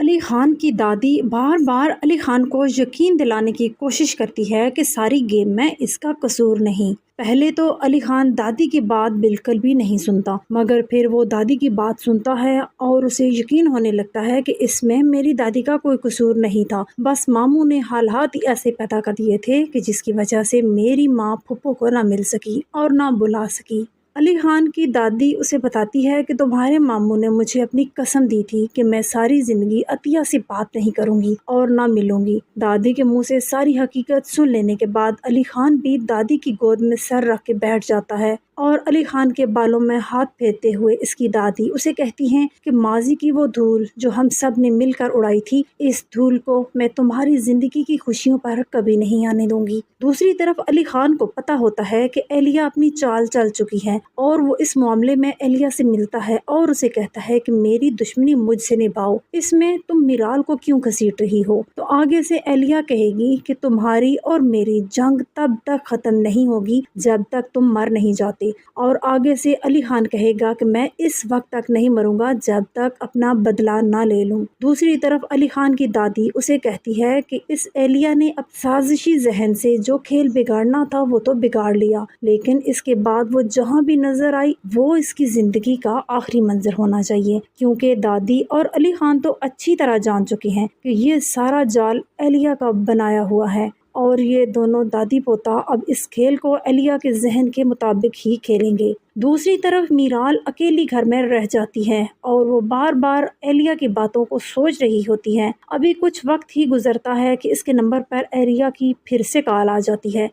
علی خان کی دادی بار بار علی خان کو یقین دلانے کی کوشش کرتی ہے کہ ساری گیم میں اس کا قصور نہیں۔ پہلے تو علی خان دادی کی بات بالکل بھی نہیں سنتا، مگر پھر وہ دادی کی بات سنتا ہے اور اسے یقین ہونے لگتا ہے کہ اس میں میری دادی کا کوئی قصور نہیں تھا، بس ماموں نے حالات ہی ایسے پیدا کر دیے تھے کہ جس کی وجہ سے میری ماں پھپھو کو نہ مل سکی اور نہ بلا سکی۔ علی خان کی دادی اسے بتاتی ہے کہ تمہارے ماموں نے مجھے اپنی قسم دی تھی کہ میں ساری زندگی عطیہ سے بات نہیں کروں گی اور نہ ملوں گی۔ دادی کے منہ سے ساری حقیقت سن لینے کے بعد علی خان بھی دادی کی گود میں سر رکھ کے بیٹھ جاتا ہے اور علی خان کے بالوں میں ہاتھ پھیرتے ہوئے اس کی دادی اسے کہتی ہیں کہ ماضی کی وہ دھول جو ہم سب نے مل کر اڑائی تھی، اس دھول کو میں تمہاری زندگی کی خوشیوں پر کبھی نہیں آنے دوں گی۔ دوسری طرف علی خان کو پتہ ہوتا ہے کہ اہلیہ اپنی چال چل چکی ہے اور وہ اس معاملے میں اہلیہ سے ملتا ہے اور اسے کہتا ہے کہ میری دشمنی مجھ سے نبھاؤ، اس میں تم میرال کو کیوں گھسیٹ رہی ہو؟ تو آگے سے اہلیہ کہے گی کہ تمہاری اور میری جنگ تب تک ختم نہیں ہوگی جب تک تم مر نہیں جاتے، اور آگے سے علی خان کہے گا کہ میں اس وقت تک نہیں مروں گا جب تک اپنا بدلہ نہ لے لوں۔ دوسری طرف علی خان کی دادی اسے کہتی ہے کہ اس اہلیہ نے اب سازشی ذہن سے جو کھیل بگاڑنا تھا وہ تو بگاڑ لیا، لیکن اس کے بعد وہ جہاں بھی نظر آئی وہ اس کی زندگی کا آخری منظر ہونا چاہیے، کیونکہ دادی اور علی خان تو اچھی طرح جان چکے ہیں کہ یہ سارا جال اہلیہ کا بنایا ہوا ہے اور یہ دونوں دادی پوتا اب اس کھیل کو اہلیہ کے ذہن کے مطابق ہی کھیلیں گے۔ دوسری طرف میرال اکیلی گھر میں رہ جاتی ہے اور وہ بار بار اہلیہ کی باتوں کو سوچ رہی ہوتی ہے۔ ابھی کچھ وقت ہی گزرتا ہے کہ اس کے نمبر پر اہلیہ کی پھر سے کال آ جاتی ہے۔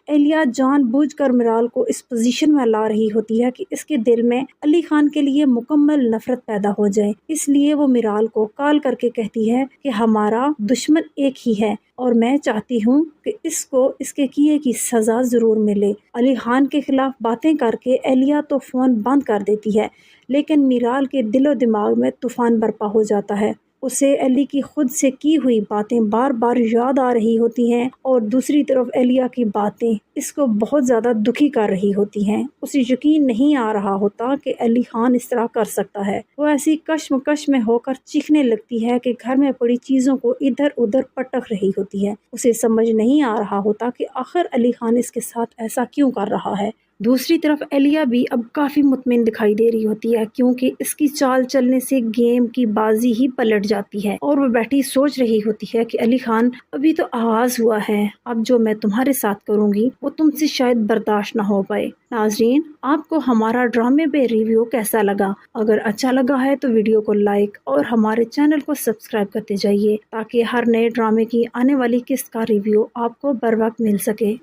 اہلیہ جان بوجھ کر میرال کو اس پوزیشن میں لا رہی ہوتی ہے کہ اس کے دل میں علی خان کے لیے مکمل نفرت پیدا ہو جائے، اس لیے وہ میرال کو کال کر کے کہتی ہے کہ ہمارا دشمن ایک ہی ہے اور میں چاہتی ہوں کہ اس کو اس کے کیے کی سزا ضرور ملے۔ علی خان کے خلاف باتیں کر کے اہلیہ تو فون بند کر دیتی ہے، لیکن میرال کے دل و دماغ میں طوفان برپا ہو جاتا ہے۔ اسے علی کی خود سے کی ہوئی باتیں بار بار یاد آ رہی ہوتی ہیں اور دوسری طرف اہلیہ کی باتیں اس کو بہت زیادہ دکھی کر رہی ہوتی ہیں۔ اسے یقین نہیں آ رہا ہوتا کہ علی خان اس طرح کر سکتا ہے۔ وہ ایسی کشمکش میں ہو کر چیخنے لگتی ہے کہ گھر میں پڑی چیزوں کو ادھر ادھر پٹک رہی ہوتی ہے۔ اسے سمجھ نہیں آ رہا ہوتا کہ آخر علی خان اس کے ساتھ ایسا کیوں کر رہا ہے۔ دوسری طرف اہلیہ بھی اب کافی مطمئن دکھائی دے رہی ہوتی ہے، کیونکہ اس کی چال چلنے سے گیم کی بازی ہی پلٹ جاتی ہے اور وہ بیٹھی سوچ رہی ہوتی ہے کہ علی خان ابھی تو آغاز ہوا ہے، اب جو میں تمہارے ساتھ کروں گی وہ تم سے شاید برداشت نہ ہو پائے۔ ناظرین، آپ کو ہمارا ڈرامے پہ ریویو کیسا لگا؟ اگر اچھا لگا ہے تو ویڈیو کو لائک اور ہمارے چینل کو سبسکرائب کرتے جائیے تاکہ ہر نئے ڈرامے کی آنے والی قسط کا ریویو آپ کو بر وقت مل سکے۔